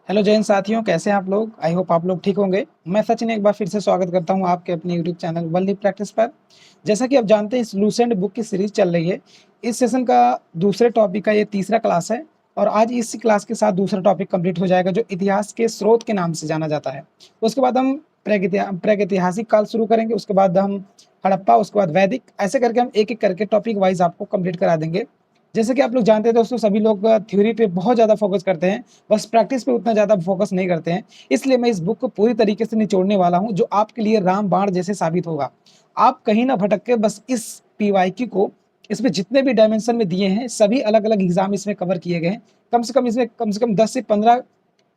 Hello Jain साथियों, कैसे हैं आप लोग। आई होप आप लोग ठीक होंगे। मैं सचिन एक बार फिर से स्वागत करता हूं आपके अपने यूट्यूब चैनल वनली प्रैक्टिस पर। जैसा कि आप जानते हैं, इस लूसेंट बुक की सीरीज चल रही है। इस सेशन का दूसरे टॉपिक का ये तीसरा क्लास है और आज इसी क्लास के साथ दूसरा टॉपिक कंप्लीट हो जाएगा, जो इतिहास के स्रोत के नाम से जाना जाता है। उसके बाद हम प्रागैतिहासिक काल शुरू करेंगे, उसके बाद हम हड़प्पा, उसके बाद वैदिक, ऐसे करके हम एक एक करके टॉपिक वाइज आपको कंप्लीट करा देंगे। जैसे कि आप लोग जानते हैं दोस्तों, सभी लोग थ्योरी पे बहुत ज़्यादा फोकस करते हैं, बस प्रैक्टिस पे उतना ज़्यादा फोकस नहीं करते हैं। इसलिए मैं इस बुक को पूरी तरीके से निचोड़ने वाला हूँ, जो आपके लिए रामबाण जैसे साबित होगा। आप कहीं ना भटक के बस इस पीवाईक्यू को, इसमें जितने भी डायमेंशन में दिए हैं सभी अलग अलग एग्जाम इसमें कवर किए गए हैं। कम से कम 10 से 15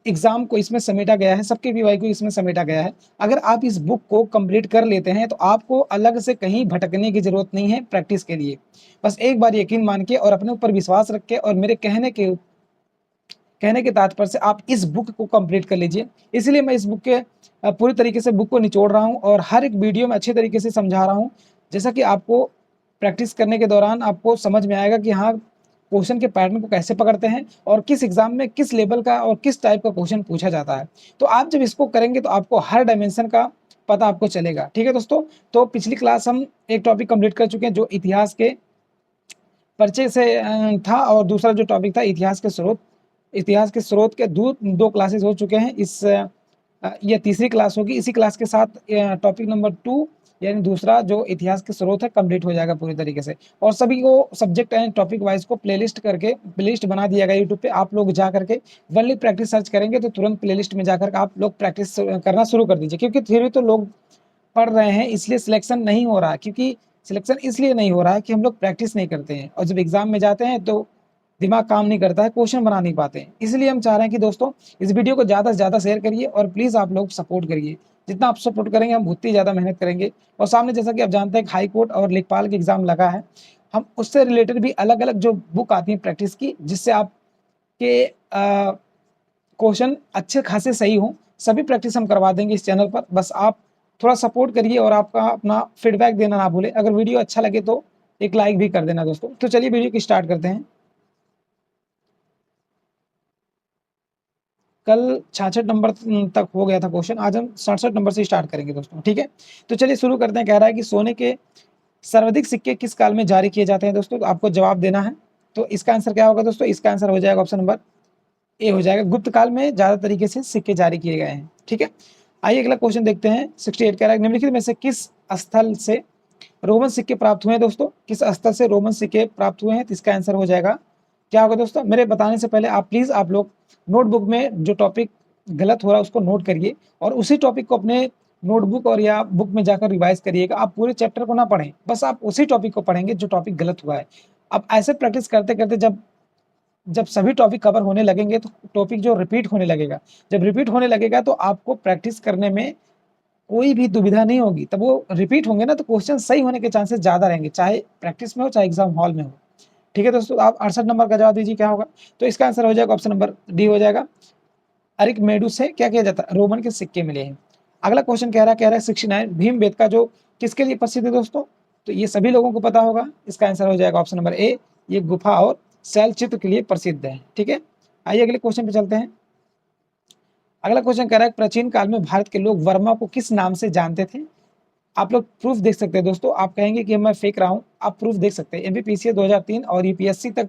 एग्जाम को इसमें समेटा गया है, सबके पीवाई को इसमें समेटा गया है। अगर आप इस बुक को कंप्लीट कर लेते हैं तो आपको अलग से कहीं भटकने की जरूरत नहीं है प्रैक्टिस के लिए। बस एक बार यकीन मान के और अपने ऊपर विश्वास रख के और मेरे कहने के तात्पर्य से आप इस बुक को कंप्लीट कर लीजिए। इसलिए मैं इस बुक के पूरी तरीके से बुक को निचोड़ रहा हूँ और हर एक वीडियो में अच्छे तरीके से समझा रहा हूँ, जैसा कि आपको प्रैक्टिस करने के दौरान आपको समझ में आएगा कि हाँ, क्वेश्चन के पैटर्न को कैसे पकड़ते हैं और किस एग्जाम में किस लेवल का और किस टाइप का क्वेश्चन पूछा जाता है। तो आप जब इसको करेंगे तो आपको हर डायमेंशन का पता आपको चलेगा। ठीक है दोस्तों, तो पिछली क्लास हम एक टॉपिक कंप्लीट कर चुके हैं, जो इतिहास के परिचय से था, और दूसरा जो टॉपिक था इतिहास के स्रोत। इतिहास के स्रोत के दो क्लासेस हो चुके हैं। यह तीसरी क्लास होगी। इसी क्लास के साथ टॉपिक नंबर 2 यानी दूसरा जो इतिहास के स्रोत है कंप्लीट हो जाएगा पूरी तरीके से। और सभी को सब्जेक्ट एंड टॉपिक वाइज को प्लेलिस्ट बना दिया गया यूट्यूब पे। आप लोग जा करके वनली प्रैक्टिस सर्च करेंगे तो तुरंत प्लेलिस्ट में जाकर आप लोग प्रैक्टिस करना शुरू कर दीजिए, क्योंकि थ्योरी तो लोग पढ़ रहे हैं, इसलिए सिलेक्शन नहीं हो रहा है। क्योंकि सिलेक्शन इसलिए नहीं हो रहा है कि हम लोग प्रैक्टिस नहीं करते हैं, और जब एग्जाम में जाते हैं तो दिमाग काम नहीं करता है, क्वेश्चन बना नहीं पाते हैं। इसलिए हम चाह रहे हैं कि दोस्तों इस वीडियो को ज़्यादा से ज़्यादा शेयर करिए और प्लीज़ आप लोग सपोर्ट करिए। जितना आप सपोर्ट करेंगे हम उतनी ज़्यादा मेहनत करेंगे। और सामने जैसा कि आप जानते हैं हाई कोर्ट और लेखपाल के एग्जाम लगा है, हम उससे रिलेटेड भी अलग अलग जो बुक आती है प्रैक्टिस की, जिससे आपके क्वेश्चन अच्छे खासे सही हों, सभी प्रैक्टिस हम करवा देंगे इस चैनल पर। बस आप थोड़ा सपोर्ट करिए और आपका अपना फीडबैक देना ना भूलें। अगर वीडियो अच्छा लगे तो एक लाइक भी कर देना दोस्तों। तो चलिए वीडियो की स्टार्ट करते हैं। कल 66 नंबर तक हो गया था क्वेश्चन, आज हम 67 नंबर से स्टार्ट करेंगे दोस्तों। ठीक है, तो चलिए शुरू करते हैं। कह रहा है कि सोने के सर्वाधिक सिक्के किस काल में जारी किए जाते हैं दोस्तों। तो आपको जवाब देना है। तो इसका आंसर क्या होगा दोस्तों? इसका आंसर हो जाएगा ऑप्शन नंबर ए हो जाएगा। गुप्त काल में ज्यादा तरीके से सिक्के जारी किए गए हैं। ठीक है, आइए अगला क्वेश्चन देखते हैं। 68 कह रहा है निम्नलिखित में से किस स्थल से रोमन सिक्के प्राप्त हुए हैं दोस्तों? किस स्थल से रोमन सिक्के प्राप्त हुए हैं? तो इसका आंसर हो जाएगा क्या होगा दोस्तों? मेरे बताने से पहले आप प्लीज आप लोग नोटबुक में जो टॉपिक गलत हो रहा है उसको नोट करिए, और उसी टॉपिक को अपने नोटबुक और या बुक में जाकर रिवाइज करिएगा। आप पूरे चैप्टर को ना पढ़ें, बस आप उसी टॉपिक को पढ़ेंगे जो टॉपिक गलत हुआ है। अब ऐसे प्रैक्टिस करते करते जब जब सभी टॉपिक कवर होने लगेंगे तो टॉपिक जो रिपीट होने लगेगा, जब रिपीट होने लगेगा तो आपको प्रैक्टिस करने में कोई भी दुविधा नहीं होगी। तब वो रिपीट होंगे ना तो क्वेश्चन सही होने के चांसेस ज्यादा रहेंगे, चाहे प्रैक्टिस में हो चाहे एग्जाम हॉल में हो। ठीक है दोस्तों, आप 68 नंबर का जवाब दीजिए क्या होगा। तो इसका आंसर हो जाएगा ऑप्शन नंबर डी हो जाएगा। अरिक मेडू से क्या किया जाता है? रोमन के सिक्के मिले हैं। अगला क्वेश्चन कह रहा है 69 भीम बेद का जो किसके लिए प्रसिद्ध है दोस्तों? तो ये सभी लोगों को पता होगा। इसका आंसर हो जाएगा ऑप्शन नंबर ए, ये गुफा और शैल चित्र के लिए प्रसिद्ध है। ठीक है, आइए अगले क्वेश्चन पे चलते हैं। अगला क्वेश्चन कह रहा है प्राचीन काल में भारत के लोग वर्मा को किस नाम से जानते थे? आप लोग प्रूफ देख सकते हैं दोस्तों। आप कहेंगे कि मैं फेक रहा हूं, आप प्रूफ देख सकते हैं। एमपीपीसी 2003 और यूपीएससी तक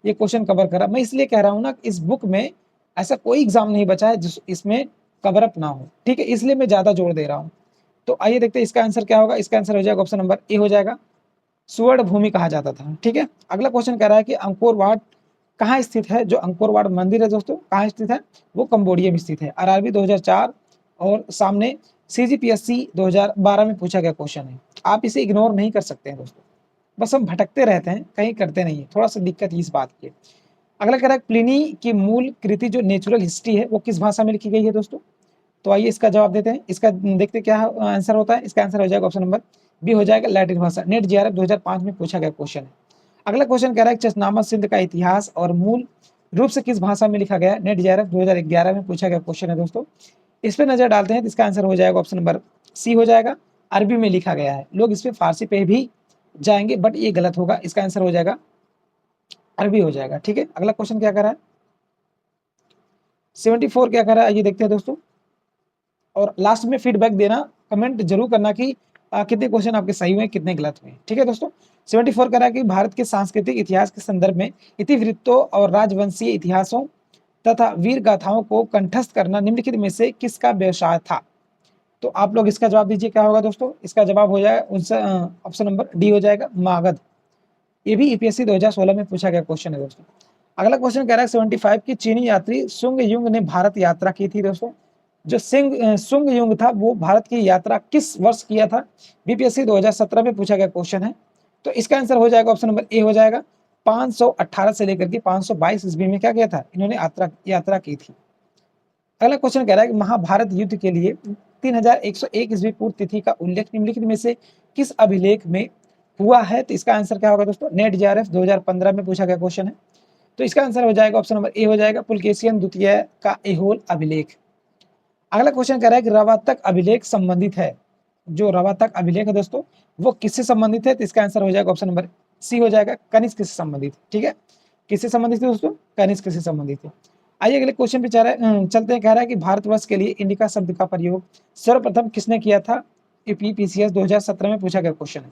ये क्वेश्चन कवर करा। मैं इसलिए कह रहा हूं ना, इस बुक में ऐसा कोई एग्जाम नहीं बचा है जिस इसमें कवर अप ना हो। ठीक है, इसलिए मैं ज्यादा जोर दे रहा हूं। तो आइए देखते हैं इसका आंसर क्या होगा। इसका आंसर हो जाएगा ऑप्शन नंबर ए हो जाएगा, सुवर्ण भूमि कहा जाता था। ठीक है, अगला क्वेश्चन कह रहा है कि अंकोर वाट कहाँ स्थित है? जो अंकोर वाट मंदिर है दोस्तों, कहाँ स्थित है? वो कंबोडिया में स्थित है। आरआरबी 2004 और सामने सीजीपीएससी 2012 में पूछा गया क्वेश्चन है। आप इसे इग्नोर नहीं कर सकते हैं दोस्तों, बस हम भटकते रहते हैं, कहीं करते नहीं है। थोड़ा सा दिक्कत इस बात की। अगला कह रहा है प्लिनी की मूल कृति जो नेचुरल हिस्ट्री है वो किस भाषा में लिखी गई है दोस्तों? तो आइए इसका जवाब देते हैं। इसका देखते क्या आंसर होता है। इसका आंसर हो जाएगा ऑप्शन नंबर बी हो जाएगा, लैटिन भाषा। नेट जीआरएफ 2005 में पूछा गया क्वेश्चन है। अगला क्वेश्चन कह रहा है चशनामा सिंध का इतिहास और मूल रूप से किस भाषा में लिखा गया? नेट जीआरएफ 2011 में पूछा गया क्वेश्चन है दोस्तों। इस पर नजर डालते हैं तो इसका आंसर हो जाएगा ऑप्शन नंबर सी हो जाएगा, अरबी में लिखा गया है। लोग इस पे फारसी पे भी जाएंगे बट ये गलत होगा। इसका आंसर हो जाएगा अरबी हो जाएगा। ठीक है, अगला क्वेश्चन क्या कर रहा है? 74 क्या कर रहा है, ये देखते हैं दोस्तों। और लास्ट में फीडबैक देना, कमेंट जरूर करना कि कितने क्वेश्चन आपके सही हुए, कितने गलत हुए। ठीक है दोस्तों। 74 कह रहा है कि भारत के सांस्कृतिक इतिहास के संदर्भ में इतिवृत्तों और राजवंशीय इतिहासों तथा वीर गाथाओं को कंठस्थ करना निम्नलिखित में से किसका व्यवसाय था। तो आप लोग इसका जवाब दीजिए, क्या होगा दोस्तों। इसका जवाब हो जाएगा ऑप्शन नंबर डी हो जाएगा, मागध। ये भी ईपीएससी 2016 में पूछा गया क्वेश्चन है दोस्तों। अगला क्वेश्चन कह रहा है 75 की चीनी यात्री सुंग युंग ने भारत यात्रा की थी दोस्तों। जो सुंग युंग था वो भारत की यात्रा किस वर्ष किया था। बीपीएससी 2017 में पूछा गया क्वेश्चन है। तो इसका आंसर हो जाएगा ऑप्शन नंबर ए हो जाएगा। 518 से लेकर के 522 ईस्वी में क्या किया था, इन्होंने यात्रा की थी। अगला क्वेश्चन कह रहा है कि महाभारत युद्ध के लिए 3101 ईस्वी पूर्व तिथि का उल्लेख निम्नलिखित में से किस अभिलेख में हुआ है। तो इसका आंसर क्या होगा दोस्तों, नेट जीआरएफ 2015 में पूछा गया क्वेश्चन है। तो इसका आंसर हो जाएगा ऑप्शन नंबर ए हो जाएगा, पुलकेशियन द्वितीय का एहोल अभिलेख। अगला क्वेश्चन कह रहा है कि रवातक अभिलेख संबंधित है, जो रवातक अभिलेख है दोस्तों वो किससे संबंधित है। तो इसका आंसर हो जाएगा ऑप्शन नंबर सी हो जाएगा, कनिष्क से संबंधित। ठीक है, किससे संबंधित है दोस्तों, कनिष्क से संबंधित है। आइए अगले क्वेश्चन पे चलते हैं। कह रहा है कि भारतवर्ष के लिए इंडिका शब्द का प्रयोग सर्वप्रथम किसने किया था। पीसीएस 2017 में पूछा गया क्वेश्चन है।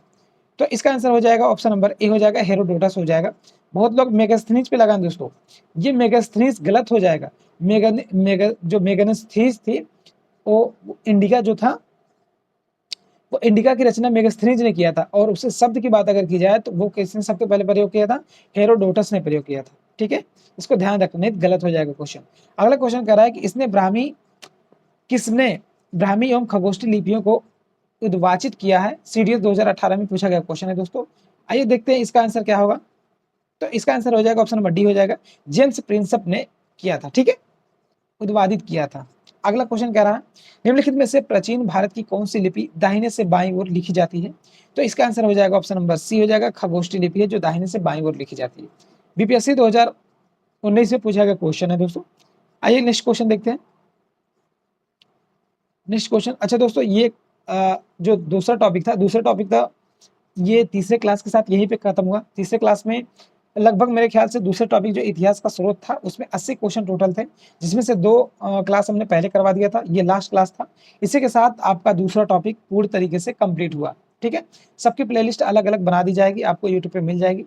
तो इसका आंसर हो जाएगा ऑप्शन नंबर ए हो जाएगा, हेरोडोटस हो जाएगा। बहुत लोग मेगास्थनीज पे लगाएं दोस्तों, ये मेगास्थनीज गलत हो जाएगा। जो मेगास्थनीज थी वो इंडिका जो था, वो इंडिका की रचना मेगास्थनीज ने किया था। और उससे शब्द की बात अगर की जाए तो वो किसने सबसे पहले प्रयोग किया था, हेरोडोटस ने प्रयोग किया था। ठीक है, इसको ध्यान रखना, नहीं गलत हो जाएगा क्वेश्चन। अगला क्वेश्चन कह रहा है कि किसने ब्राह्मी एवं खगोष्ठी लिपियों को उद्वाचित किया है। सीडीएस 2018 में पूछा गया क्वेश्चन है दोस्तों। आइए देखते हैं इसका आंसर क्या होगा। तो इसका आंसर हो जाएगा ऑप्शन नंबर डी हो जाएगा, जेम्स प्रिंसप ने किया था। ठीक है, उद्वादित किया था। अगला क्वेश्चन कह रहा है निम्नलिखित में से प्राचीन भारत की कौन सी लिपि दाहिने से बाईं ओर लिखी जाती है। तो इसका आंसर हो जाएगा ऑप्शन नंबर सी हो जाएगा, खगोष्ठी लिपि है जो दाहिने से बाईं ओर लिखी जाती है। बीपीएससी 2019 में पूछा गया क्वेश्चन है दोस्तों। आइए नेक्स्ट क्वेश्चन देखते हैं। नेक्स्ट क्वेश्चन, अच्छा दोस्तों ये जो दूसरा टॉपिक था ये तीसरे क्लास के साथ यहीं पे खत्म हुआ। तीसरे क्लास में लगभग मेरे ख्याल से दूसरे टॉपिक जो इतिहास का स्रोत था उसमें 80 क्वेश्चन टोटल थे, जिसमें से 2 क्लास हमने पहले करवा दिया था, ये लास्ट क्लास था। इसी के साथ आपका दूसरा टॉपिक पूरी तरीके से कंप्लीट हुआ। ठीक है, सबकी प्लेलिस्ट अलग अलग बना दी जाएगी, आपको यूट्यूब पे मिल जाएगी।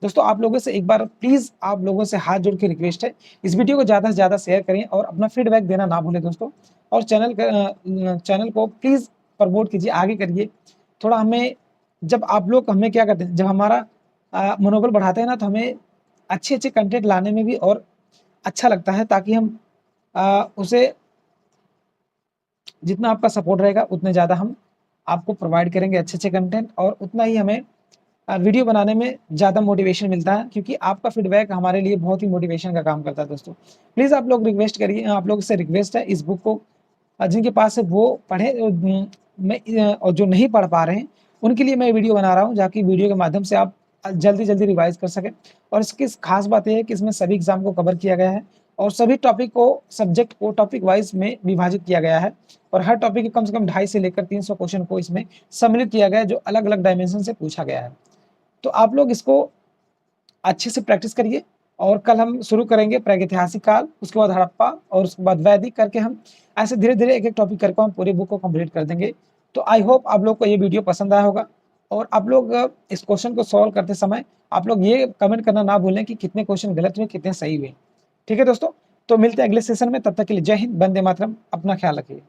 दोस्तों आप लोगों से एक बार प्लीज, आप लोगों से हाथ जोड़ के रिक्वेस्ट है, इस वीडियो को ज़्यादा से ज़्यादा शेयर करें और अपना फीडबैक देना ना भूलें दोस्तों। और चैनल को प्लीज़ प्रमोट कीजिए, आगे करिए थोड़ा। हमें जब आप लोग हमें क्या करते हैं, जब हमारा मनोबल बढ़ाते हैं ना, तो हमें अच्छे अच्छे कंटेंट लाने में भी और अच्छा लगता है, ताकि हम उसे जितना आपका सपोर्ट रहेगा उतने ज़्यादा हम आपको प्रोवाइड करेंगे अच्छे अच्छे कंटेंट, और उतना ही हमें वीडियो बनाने में ज़्यादा मोटिवेशन मिलता है, क्योंकि आपका फीडबैक हमारे लिए बहुत ही मोटिवेशन का काम करता है दोस्तों। प्लीज़ आप लोग रिक्वेस्ट करिए, आप लोग से रिक्वेस्ट है इस बुक को जिनके पास है वो पढ़ें। और जो नहीं पढ़ पा रहे हैं उनके लिए मैं वीडियो बना रहा हूँ, जाकि वीडियो के माध्यम से आप जल्दी जल्दी रिवाइज कर सकें। और इसकी खास बात यह है कि इसमें सभी एग्जाम को कवर किया गया है और सभी टॉपिक को, सब्जेक्ट को टॉपिक वाइज में विभाजित किया गया है। और हर टॉपिक के कम से कम 250 से लेकर 300 क्वेश्चन को इसमें सम्मिलित किया गया है, जो अलग अलग डायमेंशन से पूछा गया है। तो आप लोग इसको अच्छे से प्रैक्टिस करिए। और कल हम शुरू करेंगे प्रागैतिहासिक काल, उसके बाद हड़प्पा और उसके बाद वैदिक करके हम ऐसे धीरे धीरे एक एक टॉपिक करके हम पूरी बुक को कंप्लीट कर देंगे। तो आई होप आप लोग को ये वीडियो पसंद आया होगा। और आप लोग इस क्वेश्चन को सॉल्व करते समय आप लोग ये कमेंट करना ना भूलें कि कितने क्वेश्चन गलत हुए, कितने सही हुए। ठीक है दोस्तों, तो मिलते हैं अगले सेशन में, तब तक के लिए जय हिंद, वंदे मातरम, अपना ख्याल रखिए।